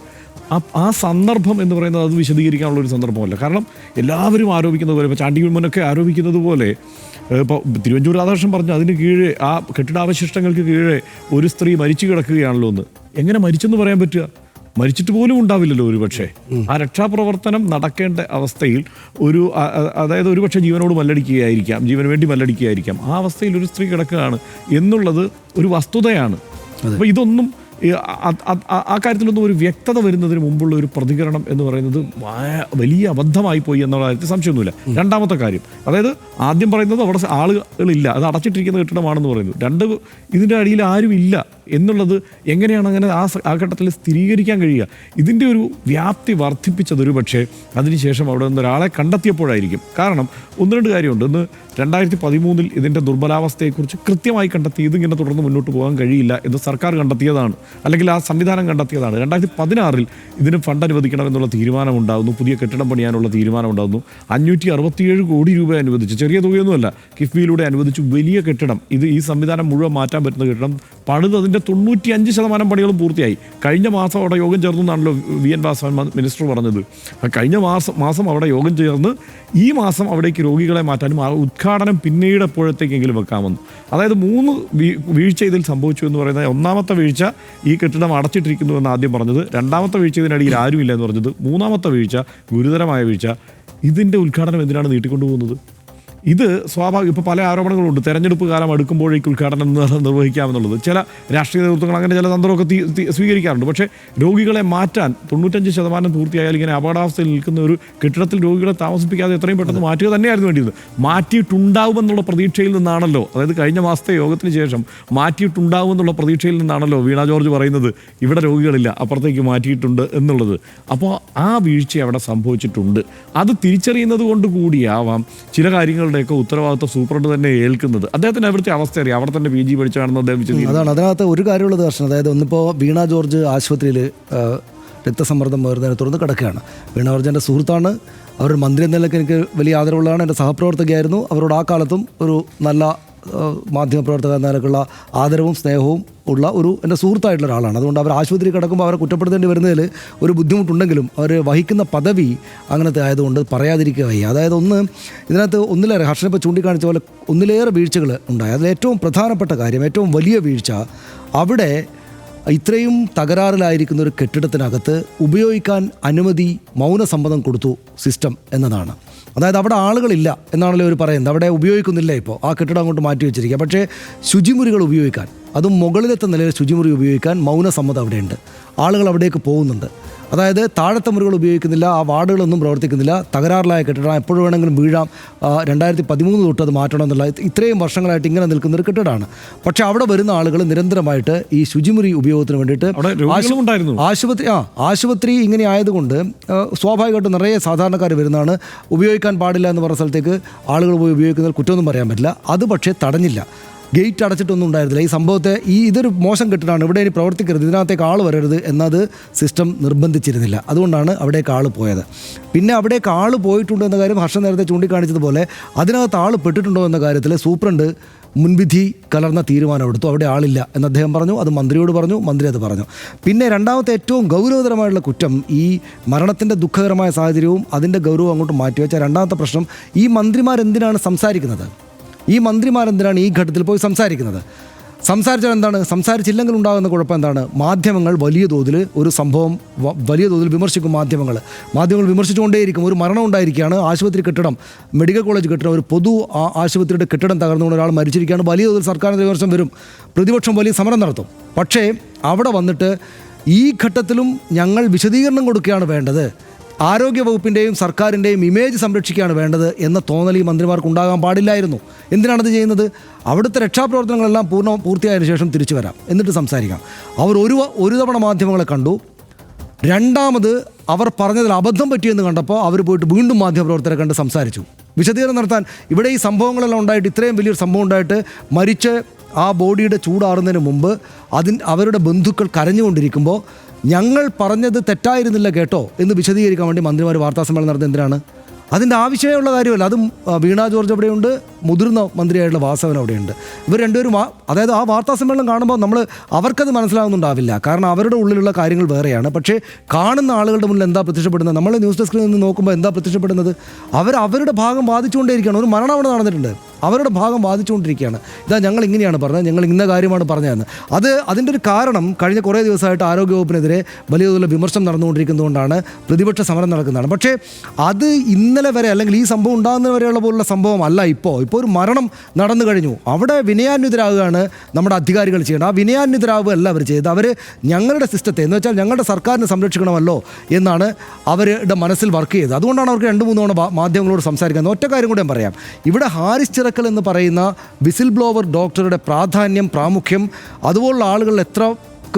ആ സന്ദർഭം എന്ന് പറയുന്നത് അത് വിശദീകരിക്കാനുള്ളൊരു സന്ദർഭമല്ല. കാരണം എല്ലാവരും ആരോപിക്കുന്നത് പോലെ, ഇപ്പോൾ ചാണ്ടി ഉമ്മനൊക്കെ ആരോപിക്കുന്നത് പോലെ, ഇപ്പോൾ തിരുവഞ്ചൂർ രാധാകൃഷ്ണൻ പറഞ്ഞു അതിന് കീഴെ ആ കെട്ടിടാവശിഷ്ടങ്ങൾക്ക് കീഴെ ഒരു സ്ത്രീ മരിച്ചു കിടക്കുകയാണല്ലോ എന്ന്. എങ്ങനെ മരിച്ചെന്ന് പറയാൻ പറ്റുക? മരിച്ചിട്ട് പോലും ഉണ്ടാവില്ലല്ലോ ഒരു പക്ഷേ. ആ രക്ഷാപ്രവർത്തനം നടക്കേണ്ട അവസ്ഥയിൽ അതായത് ഒരു പക്ഷേ ജീവനോട് മല്ലടിക്കുകയായിരിക്കാം, ജീവന് വേണ്ടി മല്ലടിക്കുകയായിരിക്കാം, ആ അവസ്ഥയിൽ ഒരു സ്ത്രീ കിടക്കുകയാണ് എന്നുള്ളത് ഒരു വസ്തുതയാണ്. അപ്പോൾ ഇതൊന്നും ആ കാര്യത്തിലൊന്നും ഒരു വ്യക്തത വരുന്നതിന് മുമ്പുള്ള ഒരു പ്രതികരണം എന്ന് പറയുന്നത് വലിയ അബദ്ധമായി പോയി എന്നുള്ള കാര്യത്തിൽ സംശയമൊന്നുമില്ല. 2ാമത്തെ കാര്യം, അതായത് ആദ്യം പറയുന്നത് അവിടെ ആളുകളില്ല, അത് അടച്ചിട്ടിരിക്കുന്ന കെട്ടിടമാണെന്ന് പറയുന്നു. 2, ഇതിൻ്റെ അടിയിൽ ആരും ഇല്ല എന്നുള്ളത് എങ്ങനെയാണ് അങ്ങനെ ആ ഘട്ടത്തിൽ സ്ഥിരീകരിക്കാൻ കഴിയുക? ഇതിൻ്റെ ഒരു വ്യാപ്തി വർദ്ധിപ്പിച്ചത് ഒരു പക്ഷേ അതിനുശേഷം അവിടെ നിന്ന് ഒരാളെ കണ്ടെത്തിയപ്പോഴായിരിക്കും. കാരണം 1-2 കാര്യമുണ്ട്. ഒന്ന്, 2013 ഇതിൻ്റെ ദുർബലാവസ്ഥയെക്കുറിച്ച് കൃത്യമായി കണ്ടെത്തി ഇതിങ്ങനെ തുടർന്ന് മുന്നോട്ട് പോകാൻ കഴിയില്ല എന്ന് സർക്കാർ കണ്ടെത്തിയതാണ്, അല്ലെങ്കിൽ ആ സംവിധാനം കണ്ടെത്തിയതാണ്. 2016 ഇതിന് ഫണ്ട് അനുവദിക്കണം എന്നുള്ള തീരുമാനമുണ്ടാകുന്നു, പുതിയ കെട്ടിടം പണിയാനുള്ള തീരുമാനമുണ്ടാകുന്നു. 567 കോടി രൂപ അനുവദിച്ചു, ചെറിയ തുകയൊന്നുമല്ല, കിഫ്ബിയിലൂടെ അനുവദിച്ചു. വലിയ കെട്ടിടം, ഈ സംവിധാനം മുഴുവൻ മാറ്റാൻ പറ്റുന്ന കെട്ടിടം പണിത് അതിൻ്റെ 95% പണികളും പൂർത്തിയായി. കഴിഞ്ഞ മാസം അവിടെ യോഗം ചേർന്നു എന്നാണല്ലോ VN വാസവൻ മിനിസ്റ്റർ പറഞ്ഞത്. കഴിഞ്ഞ മാസം അവിടെ യോഗം ചേർന്ന് ഈ മാസം അവിടേക്ക് രോഗികളെ മാറ്റാനും ആ ഉദ്ഘാടനം പിന്നീട് എപ്പോഴത്തേക്കെങ്കിലും വെക്കാമെന്ന്. അതായത് 3 വീഴ്ച ഇതിൽ സംഭവിച്ചു എന്ന് പറയുന്നത്. 1ാമത്തെ വീഴ്ച ഈ കെട്ടിടം അടച്ചിട്ടിരിക്കുന്നു എന്ന് ആദ്യം പറഞ്ഞത്. 2ാമത്തെ വീഴ്ച ഇതിനടിയിൽ ആരുമില്ല എന്ന് പറഞ്ഞത്. 3ാമത്തെ വീഴ്ച, ഗുരുതരമായ വീഴ്ച, ഇതിൻ്റെ ഉദ്ഘാടനം എന്തിനാണ് നീട്ടിക്കൊണ്ടുപോകുന്നത്? ഇത് സ്വാഭാവികം. ഇപ്പോൾ പല ആരോപണങ്ങളുണ്ട്, തെരഞ്ഞെടുപ്പ് കാലം അടുക്കുമ്പോഴേക്ക് ഉദ്ഘാടനം നിർവഹിക്കാമെന്നുള്ളത്. ചില രാഷ്ട്രീയ നേതൃത്വങ്ങൾ അങ്ങനെ ചില തന്ത്രമൊക്കെ സ്വീകരിക്കാറുണ്ട്. പക്ഷേ രോഗികളെ മാറ്റാൻ 95% പൂർത്തിയായാൽ ഇങ്ങനെ അപകടാവസ്ഥയിൽ നിൽക്കുന്ന ഒരു കെട്ടിടത്തിൽ രോഗികളെ താമസിപ്പിക്കാതെ എത്രയും പെട്ടെന്ന് മാറ്റുക തന്നെയായിരുന്നു വേണ്ടിയത്. മാറ്റിയിട്ടുണ്ടാവുമെന്നുള്ള പ്രതീക്ഷയിൽ നിന്നാണല്ലോ, അതായത് കഴിഞ്ഞ മാസത്തെ യോഗത്തിന് ശേഷം മാറ്റിയിട്ടുണ്ടാവുമെന്നുള്ള പ്രതീക്ഷയിൽ നിന്നാണല്ലോ വീണ ജോർജ് പറയുന്നത് ഇവിടെ രോഗികളില്ല, അപ്പുറത്തേക്ക് മാറ്റിയിട്ടുണ്ട് എന്നുള്ളത്. അപ്പോൾ ആ വീഴ്ച അവിടെ സംഭവിച്ചിട്ടുണ്ട്. അത് തിരിച്ചറിയുന്നത് കൊണ്ട് കൂടിയാവാം ചില കാര്യങ്ങൾ ഉത്തരവാദിത്വം സൂപ്രണ്ട് തന്നെ ഏൽക്കുന്നത്. അദ്ദേഹത്തിന് അവിടുത്തെ അവസ്ഥ അറിയാം, അവിടെ തന്നെ PG പഠിച്ചാണെന്ന് അദ്ദേഹം. അതാണ് അതിനകത്ത് ഒരു കാര്യമുള്ളത് ദർശനം. അതായത് ഒന്നിപ്പോൾ വീണ ജോർജ് ആശുപത്രിയിൽ രക്തസമ്മർദ്ദം വരുന്നതിനെ തുടർന്ന് കിടക്കുകയാണ്. വീണ ജോർജിൻ്റെ സുഹൃത്താണ്, അവരുടെ മന്ത്രി എന്ന നിലയ്ക്ക് എനിക്ക് വലിയ ആദരവുള്ളതാണ്, എൻ്റെ സഹപ്രവർത്തകയായിരുന്നു. അവരോട് ആ കാലത്തും ഒരു നല്ല മാധ്യമപ്രവർത്തക എന്ന നിലക്കുള്ള ആദരവും സ്നേഹവും ഉള്ള എൻ്റെ സുഹൃത്തായിട്ടുള്ള ഒരാളാണ്. അതുകൊണ്ട് അവർ ആശുപത്രി കിടക്കുമ്പോൾ അവരെ കുറ്റപ്പെടുത്തേണ്ടി വരുന്നതിൽ ഒരു ബുദ്ധിമുട്ടുണ്ടെങ്കിലും അവർ വഹിക്കുന്ന പദവി അങ്ങനത്തെ ആയതുകൊണ്ട് പറയാതിരിക്കുക വയ്യ. അതായത് ഇതിനകത്ത് ഒന്നിലേറെ ഹർഷനെ ഇപ്പോൾ ചൂണ്ടിക്കാണിച്ച പോലെ ഒന്നിലേറെ വീഴ്ചകൾ ഉണ്ടായി. അതിൽ ഏറ്റവും പ്രധാനപ്പെട്ട കാര്യം, ഏറ്റവും വലിയ വീഴ്ച, അവിടെ ഇത്രയും തകരാറിലായിരിക്കുന്ന ഒരു കെട്ടിടത്തിനകത്ത് ഉപയോഗിക്കാൻ അനുമതി മൗനസമ്മതം കൊടുത്തു സിസ്റ്റം എന്നതാണ്. അതായത് അവിടെ ആളുകളില്ല എന്നാണല്ലോ അവർ പറയുന്നത്, അവിടെ ഉപയോഗിക്കുന്നില്ല. ഇപ്പോൾ ആ കെട്ടിടം അങ്ങോട്ട് മാറ്റി വെച്ചിരിക്കുക. പക്ഷേ ശുചിമുറികൾ ഉപയോഗിക്കാൻ, അതും മുകളിലത്തെ നിലയിൽ ശുചിമുറി ഉപയോഗിക്കാൻ മൗനസമ്മതം അവിടെയുണ്ട്. ആളുകൾ അവിടേക്ക് പോകുന്നുണ്ട്. അതായത് താഴത്തെ മുറികൾ ഉപയോഗിക്കുന്നില്ല, ആ വാർഡുകളൊന്നും പ്രവർത്തിക്കുന്നില്ല, തകരാറിലായ കെട്ടിടം, എപ്പോഴും വേണമെങ്കിലും വീഴാം. 2013 തൊട്ട് അത് മാറ്റണം എന്നുള്ള ഇത്രയും വർഷങ്ങളായിട്ട് ഇങ്ങനെ നിൽക്കുന്നൊരു കെട്ടിടമാണ്. പക്ഷേ അവിടെ വരുന്ന ആളുകൾ നിരന്തരമായിട്ട് ഈ ശുചിമുറി ഉപയോഗത്തിന് വേണ്ടിയിട്ട് ആശുപത്രി ഇങ്ങനെ ആയതുകൊണ്ട് സ്വാഭാവികമായിട്ടും നിറയെ സാധാരണക്കാർ വരുന്നതാണ്. ഉപയോഗിക്കാൻ പാടില്ല എന്ന് പറഞ്ഞ സ്ഥലത്തേക്ക് ആളുകൾ പോയി ഉപയോഗിക്കുന്നതിൽ കുറ്റമൊന്നും പറയാൻ പറ്റില്ല. അത് പക്ഷേ തടഞ്ഞില്ല, ഗേറ്റ് അടച്ചിട്ടൊന്നും ഉണ്ടായിരുന്നില്ല. ഈ സംഭവത്തെ ഇതൊരു മോശം കെട്ടിടമാണ്, ഇവിടെ ഇനി പ്രവർത്തിക്കരുത്, ഇതിനകത്തേക്ക് ആൾ വരരുത് എന്നത് സിസ്റ്റം നിർബന്ധിച്ചിരുന്നില്ല. അതുകൊണ്ടാണ് അവിടേക്ക് ആൾ പോയത്. പിന്നെ അവിടേക്ക് ആൾ പോയിട്ടുണ്ടോ എന്ന കാര്യം ഹർഷൻ നേരത്തെ ചൂണ്ടിക്കാണിച്ചതുപോലെ അതിനകത്ത് ആൾ പെട്ടിട്ടുണ്ടോ എന്ന കാര്യത്തിൽ സൂപ്രണ്ട് മുൻവിധി കലർന്ന തീരുമാനം എടുത്തു. അവിടെ ആളില്ല എന്ന് അദ്ദേഹം പറഞ്ഞു. അത് മന്ത്രിയോട് പറഞ്ഞു, മന്ത്രി അത് പറഞ്ഞു. പിന്നെ രണ്ടാമത്തെ ഏറ്റവും ഗൗരവതരമായിട്ടുള്ള കുറ്റം, ഈ മരണത്തിൻ്റെ ദുഃഖകരമായ സാഹചര്യവും അതിൻ്റെ ഗൗരവം അങ്ങോട്ട് മാറ്റിവെച്ച രണ്ടാമത്തെ പ്രശ്നം, ഈ മന്ത്രിമാരെന്തിനാണ് സംസാരിക്കുന്നത്? ഈ മന്ത്രിമാരെന്തിനാണ് ഈ ഘട്ടത്തിൽ പോയി സംസാരിക്കുന്നത്? സംസാരിച്ചാൽ എന്താണ്? സംസാരിച്ചില്ലെങ്കിൽ ഉണ്ടാകുന്ന കുഴപ്പം എന്താണ്? മാധ്യമങ്ങൾ വലിയ തോതിൽ ഒരു സംഭവം വലിയ തോതിൽ വിമർശിക്കും. മാധ്യമങ്ങൾ വിമർശിച്ചുകൊണ്ടേയിരിക്കും. ഒരു മരണം ഉണ്ടായിരിക്കുകയാണ്, ആശുപത്രി കെട്ടിടം, മെഡിക്കൽ കോളേജ് കെട്ടിടം, ഒരു പൊതു ആശുപത്രിയുടെ കെട്ടിടം തകർന്നുകൊണ്ട് ഒരാൾ മരിച്ചിരിക്കുകയാണ്. വലിയ തോതിൽ സർക്കാരിൻ്റെ വിമർശനം വരും, പ്രതിപക്ഷം വലിയ സമരം നടത്തും. പക്ഷേ അവിടെ വന്നിട്ട് ഈ ഘട്ടത്തിലും ഞങ്ങൾ വിശദീകരണം കൊടുക്കുകയാണ് വേണ്ടത്, ആരോഗ്യവകുപ്പിൻ്റെയും സർക്കാരിൻ്റെയും ഇമേജ് സംരക്ഷിക്കുകയാണ് വേണ്ടത് എന്ന തോന്നൽ ഈ മന്ത്രിമാർക്ക് ഉണ്ടാകാൻ പാടില്ലായിരുന്നു. എന്തിനാണത് ചെയ്യുന്നത്? അവിടുത്തെ രക്ഷാപ്രവർത്തനങ്ങളെല്ലാം പൂർത്തിയായതിനു ശേഷം തിരിച്ചു വരാം, എന്നിട്ട് സംസാരിക്കാം. അവർ ഒരു തവണ മാധ്യമങ്ങളെ കണ്ടു. രണ്ടാമത് അവർ പറഞ്ഞതിൽ അബദ്ധം പറ്റിയെന്ന് കണ്ടപ്പോൾ അവർ പോയിട്ട് വീണ്ടും മാധ്യമപ്രവർത്തകരെ കണ്ട് സംസാരിച്ചു, വിശദീകരണം നടത്താൻ. ഇവിടെ ഈ സംഭവങ്ങളെല്ലാം ഉണ്ടായിട്ട്, ഇത്രയും വലിയൊരു സംഭവം ഉണ്ടായിട്ട്, മരിച്ച് ആ ബോഡിയുടെ ചൂടാറുന്നതിന് മുമ്പ് അവരുടെ ബന്ധുക്കൾ കരഞ്ഞുകൊണ്ടിരിക്കുമ്പോൾ ഞങ്ങൾ പറഞ്ഞത് തെറ്റായിരുന്നില്ല കേട്ടോ എന്ന് വിശദീകരിക്കാൻ വേണ്ടി മന്ത്രിമാർ വാർത്താസമ്മേളനം നടത്തുന്നത് എന്തിനാണ്? അതിൻ്റെ ആവശ്യമുള്ള കാര്യമല്ല. അതും വീണ ജോർജ് അവിടെയുണ്ട്, മുതിർന്ന മന്ത്രിയായിട്ടുള്ള വാസവൻ അവിടെയുണ്ട്. ഇവർ രണ്ടുപേരും അതായത് ആ വാർത്താസമ്മേളനം കാണുമ്പോൾ അവർക്കത് മനസ്സിലാകുന്നുണ്ടാവില്ല, കാരണം അവരുടെ ഉള്ളിലുള്ള കാര്യങ്ങൾ വേറെയാണ്. പക്ഷേ കാണുന്ന ആളുകളുടെ മുന്നിൽ എന്താ പ്രത്യക്ഷപ്പെടുന്നത്? നമ്മൾ ന്യൂസ് ഡെസ്കിൽ നിന്ന് നോക്കുമ്പോൾ എന്താ പ്രത്യക്ഷപ്പെടുന്നത്? അവരുടെ ഭാഗം വാദിച്ചുകൊണ്ടേയിരിക്കുകയാണ്. ഒരു മരണം അവിടെ നടന്നിട്ടുണ്ട്, അവരുടെ ഭാഗം വാദിച്ചുകൊണ്ടിരിക്കുകയാണ്. ഇതാ ഞങ്ങൾ ഇങ്ങനെയാണ് പറഞ്ഞത്, ഞങ്ങൾ ഇന്ന കാര്യമാണ് പറഞ്ഞതെന്ന്. അതിൻ്റെ ഒരു കാരണം കഴിഞ്ഞ കുറേ ദിവസമായിട്ട് ആരോഗ്യവകുപ്പിനെതിരെ വലിയ തോതിലുള്ള വിമർശനം നടന്നുകൊണ്ടിരിക്കുന്നതുകൊണ്ടാണ് പ്രതിപക്ഷ സമരം നടക്കുന്നതാണ്. പക്ഷേ അത് ഇന്നലെ വരെ, അല്ലെങ്കിൽ ഈ സംഭവം ഉണ്ടാകുന്ന വരെയുള്ള പോലുള്ള സംഭവം അല്ല. ഇപ്പോൾ ഒരു മരണം നടന്നു കഴിഞ്ഞു, അവിടെ വിനയാന്വിതരാകുകയാണ് നമ്മുടെ അധികാരികൾ ചെയ്യേണ്ടത്. ആ വിനയാന്വിതരാകുകയല്ല അവർ ചെയ്തത്. അവർ ഞങ്ങളുടെ സിസ്റ്റത്തെ, എന്ന് വെച്ചാൽ ഞങ്ങളുടെ സർക്കാരിനെ സംരക്ഷിക്കണമല്ലോ എന്നാണ് അവരുടെ മനസ്സിൽ വർക്ക് ചെയ്തത്. അതുകൊണ്ടാണ് അവർക്ക് 2-3 തവണ മാധ്യമങ്ങളോട് സംസാരിക്കുന്നത്. ഒറ്റ കാര്യം കൂടെ ഞാൻ പറയാം. ഇവിടെ ഹാരിസ് ചിറക്കൽ എന്ന് പറയുന്ന വിസിൽ ബ്ലോവർ ഡോക്ടറുടെ പ്രാധാന്യം, പ്രാമുഖ്യം, അതുപോലുള്ള ആളുകൾ എത്ര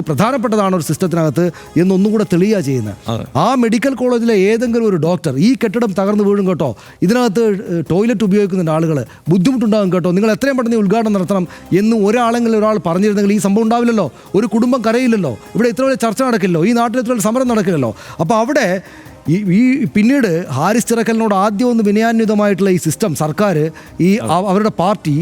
പ്രധാനപ്പെട്ടതാണ് ഒരു സിസ്റ്റത്തിനകത്ത് എന്നൊന്നും കൂടെ തെളിയുക ചെയ്യുന്നത്. ആ മെഡിക്കൽ കോളേജിലെ ഏതെങ്കിലും ഒരു ഡോക്ടർ, ഈ കെട്ടിടം തകർന്നു വീഴും കേട്ടോ, ഇതിനകത്ത് ടോയ്ലറ്റ് ഉപയോഗിക്കുന്ന ആളുകൾ ബുദ്ധിമുട്ടുണ്ടാകും കേട്ടോ, നിങ്ങൾ എത്രയും പെട്ടെന്ന് ഉദ്ഘാടനം നടത്തണം എന്ന് ഒരാൾ പറഞ്ഞിരുന്നെങ്കിൽ ഈ സംഭവം ഉണ്ടാവില്ലല്ലോ, ഒരു കുടുംബം കരയില്ലല്ലോ, ഇവിടെ ഇത്ര വലിയ ചർച്ച നടക്കില്ലല്ലോ, ഈ നാട്ടിൽ ഇത്ര വലിയ സമരം നടക്കില്ലല്ലോ. അപ്പോൾ അവിടെ ഈ പിന്നീട് ഹാരിസ് ചിറക്കലിനോട് ആദ്യം ഒന്ന് വിനയാന്വിതമായിട്ടുള്ള ഈ സിസ്റ്റം, സർക്കാർ, അവരുടെ പാർട്ടി,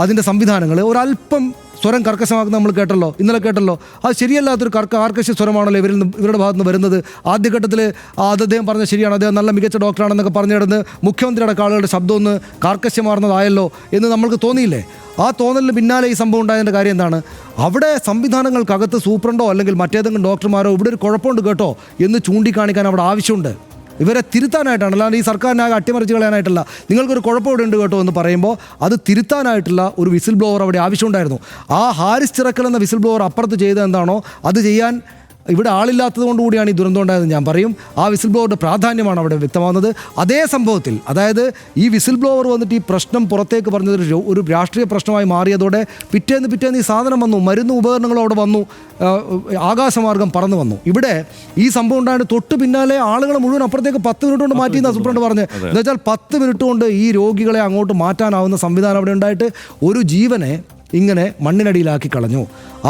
അതിൻ്റെ സംവിധാനങ്ങൾ ഒരല്പം സ്വരം കർക്കശമാക്കുന്നത് നമ്മൾ കേട്ടല്ലോ, ഇന്നലെ കേട്ടല്ലോ. അത് ശരിയല്ലാത്തൊരു കാർക്കശ്യ സ്വരമാണല്ലോ ഇവരുടെ ഭാഗത്ത് നിന്ന് വരുന്നത്. ആദ്യഘട്ടത്തിൽ അദ്ദേഹം പറഞ്ഞത് ശരിയാണ്, അദ്ദേഹം നല്ല മികച്ച ഡോക്ടറാണെന്നൊക്കെ പറഞ്ഞു കിടന്ന് മുഖ്യമന്ത്രിയുടെ ആളുകളുടെ ശബ്ദം ഒന്ന് കാർക്കശ്യമാർന്നതായല്ലോ എന്ന് നമ്മൾക്ക് തോന്നിയില്ലേ? ആ തോന്നലിന് പിന്നാലെ ഈ സംഭവം ഉണ്ടായതിൻ്റെ കാര്യം എന്താണ്? അവിടെ സംവിധാനങ്ങൾക്കകത്ത് സൂപ്രണ്ടോ അല്ലെങ്കിൽ മറ്റേതെങ്കിലും ഡോക്ടർമാരോ ഇവിടെ ഒരു കുഴപ്പമുണ്ട് കേട്ടോ എന്ന് ചൂണ്ടിക്കാണിക്കാൻ അവിടെ ആവശ്യമുണ്ട്. ഇവരെ തിരുത്താനായിട്ടാണ്, അല്ലാതെ ഈ സർക്കാരിനാകെ അട്ടിമറിച്ച് കളയാനായിട്ടല്ല. നിങ്ങൾക്കൊരു കുഴപ്പമിവിടെ ഉണ്ട് കേട്ടോ എന്ന് പറയുമ്പോൾ അത് തിരുത്താനായിട്ടുള്ള ഒരു വിസിൽ ബ്ലോവർ അവിടെ ആവശ്യമുണ്ടായിരുന്നു. ആ ഹാരിസ് ചിറക്കൽ എന്ന വിസിൽ ബ്ലോവർ അപ്പുറത്ത് ചെയ്തത് എന്താണോ അത് ചെയ്യാൻ ഇവിടെ ആളില്ലാത്തത് കൊണ്ടുകൂടിയാണ് ഈ ദുരന്തം ഉണ്ടായതെന്ന് ഞാൻ പറയും. ആ വിസിൽ ബ്ലോവറുടെ പ്രാധാന്യമാണ് അവിടെ വ്യക്തമാകുന്നത്. അതേ സംഭവത്തിൽ, അതായത് ഈ വിസിൽ ബ്ലോവർ വന്നിട്ട് ഈ പ്രശ്നം പുറത്തേക്ക് പറഞ്ഞത് ഒരു രാഷ്ട്രീയ പ്രശ്നമായി മാറിയതോടെ പിറ്റേന്ന് ഈ സാധനം വന്നു, മരുന്ന് ഉപകരണങ്ങളും അവിടെ വന്നു, ആകാശമാർഗം പറന്നു വന്നു. ഇവിടെ ഈ സംഭവം ഉണ്ടായിട്ട് തൊട്ട് പിന്നാലെ ആളുകൾ മുഴുവൻ അപ്പുറത്തേക്ക് 10 മിനിറ്റ് കൊണ്ട് മാറ്റിയെന്നാണ് സൂപ്രണ്ട് പറഞ്ഞത്. എന്ന് വെച്ചാൽ 10 മിനിറ്റ് കൊണ്ട് ഈ രോഗികളെ അങ്ങോട്ട് മാറ്റാനാവുന്ന സംവിധാനം അവിടെ ഉണ്ടായിട്ട് ഒരു ജീവനെ ഇങ്ങനെ മണ്ണിനടിയിലാക്കി കളഞ്ഞു.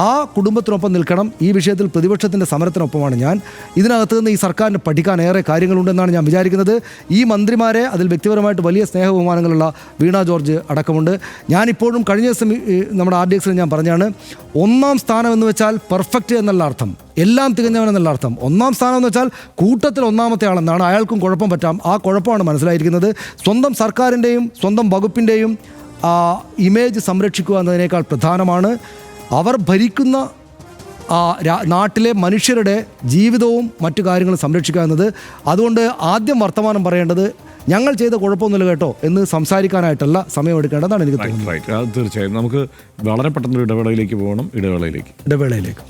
ആ കുടുംബത്തിനൊപ്പം നിൽക്കണം. ഈ വിഷയത്തിൽ പ്രതിപക്ഷത്തിൻ്റെ സമരത്തിനൊപ്പമാണ് ഞാൻ. ഇതിനകത്ത് നിന്ന് ഈ സർക്കാരിന് പഠിക്കാൻ ഏറെ കാര്യങ്ങളുണ്ടെന്നാണ് ഞാൻ വിചാരിക്കുന്നത്. ഈ മന്ത്രിമാരെ, അതിൽ വ്യക്തിപരമായിട്ട് വലിയ സ്നേഹബഹുമാനങ്ങളുള്ള വീണ ജോർജ് അടക്കമുണ്ട്. ഞാനിപ്പോഴും കഴിഞ്ഞ ദിവസം നമ്മുടെ RDXൽ ഞാൻ പറഞ്ഞാണ്, 1ാം സ്ഥാനം എന്ന് വെച്ചാൽ പെർഫെക്റ്റ് എന്നല്ല അർത്ഥം, എല്ലാം തികഞ്ഞവനെന്നല്ല അർത്ഥം. 1ാം സ്ഥാനം എന്ന് വെച്ചാൽ കൂട്ടത്തിൽ 1ാമത്തെ ആളെന്നാണ്. അയാൾക്കും കുഴപ്പം പറ്റാം. ആ കുഴപ്പമാണ് മനസ്സിലായിരിക്കുന്നത്. സ്വന്തം സർക്കാരിൻ്റെയും സ്വന്തം വകുപ്പിൻ്റെയും ഇമേജ് സംരക്ഷിക്കുക എന്നതിനേക്കാൾ പ്രധാനമാണ് അവർ ഭരിക്കുന്ന നാട്ടിലെ മനുഷ്യരുടെ ജീവിതവും മറ്റു കാര്യങ്ങളും സംരക്ഷിക്കുക എന്നത്. അതുകൊണ്ട് ആദ്യം വർത്തമാനം പറയേണ്ടത് ഞങ്ങൾ ചെയ്ത കുഴപ്പമൊന്നുമില്ല കേട്ടോ എന്ന് സംസാരിക്കാനായിട്ടല്ല സമയമെടുക്കേണ്ടതാണ് എനിക്ക് തോന്നുന്നത്. തീർച്ചയായും നമുക്ക് വളരെ പെട്ടെന്ന് ഇടവേളയിലേക്ക് പോകണം. ഇടവേളയിലേക്ക്